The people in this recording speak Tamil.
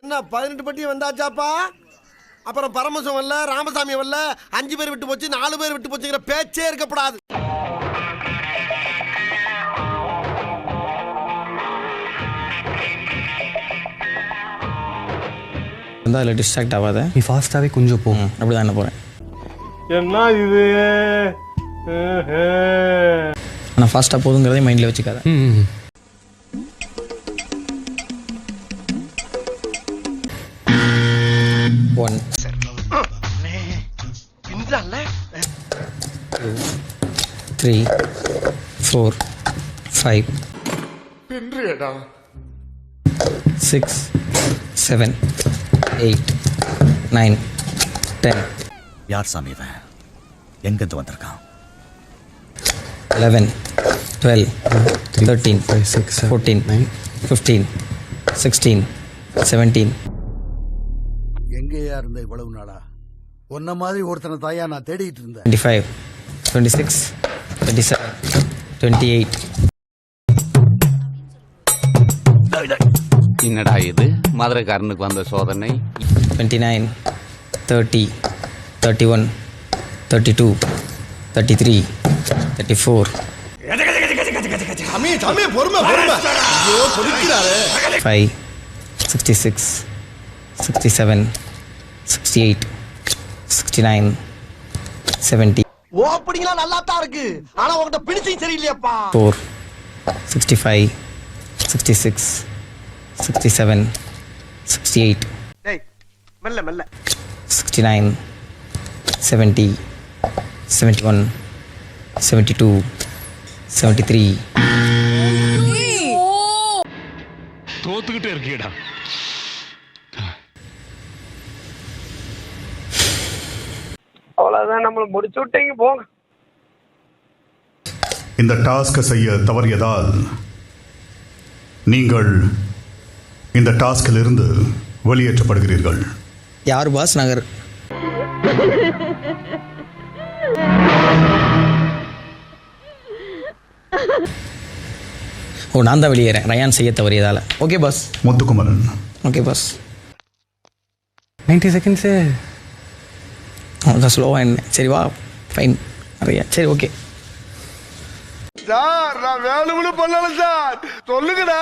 என்ன 18 பட்டி வந்தாச்சாப்பா? அப்புறம் பரமசம் வரல, ராமசாமி வரல, 5 பேர் விட்டு போச்சு, 4 பேர் விட்டு போச்சுங்கிற பேச்சே இருக்கப்படாது. வந்து அதில் டிஸ்ட்ராக்ட் ஆகாத, நீ ஃபாஸ்ட்டாகவே கொஞ்சம் போ. அப்படி தான் என்ன போகிறேன். என்ன இது? ஆனால் ஃபாஸ்ட்டாக போதுங்கிறதே மைண்டில் வச்சுக்காத. ம் 1 2 3 4 5 6 7 8 9 10 யார் சாமி இவன்? எங்கிருந்து வந்திருக்கான்? 11 12 13 5 6 14 9 15 16 17 எங்கேயா இருந்த இவ்வளவு நாளா? உன்ன மாதிரி ஒருத்தனை தாயா நான் தேடிட்டு இருந்தேன். 25 26 27 28 என்னடா இது மதுரைக்காரனுக்கு வந்த சோதனை? 29 30 31 32 33 34 சாமி பொறுமை பொறுமை. ஐயோ பொறுக்கிறாரு. 5 66 67 68 69 70 ஓப்பனிங்களா நல்லா தான் இருக்கு. ஆனா உன்கிட்ட பிடிச்சும் சரியில்லையாப்பா. 4 65 66 67 68 டேய் மெல்ல மெல்ல. 69 70 71 72 73 தோத்துக்கிட்டே இருக்கீடா. அவ்வளவுதான், நம்மள முடிச்சு விட்டீங்க போங்க. இந்த டாஸ்கை செய்ய தவறியதால் நீங்கள் இந்த டாஸ்கில் இருந்து வெளியேற்றப்படுகிறீர்கள். யார் பாஸ்? நகர். ஓ, நான் தான் வெளியேறேன் ரயான் செய்ய தவறியதால. Okay boss. Muthukumaran, okay boss. 90 seconds. அதான் ஸ்லோவாக என்ன. சரி வா, ஃபைன் நிறையா. சரி ஓகே சார் நான் வேணும்னு பண்ணல சார். சொல்லுங்கடா.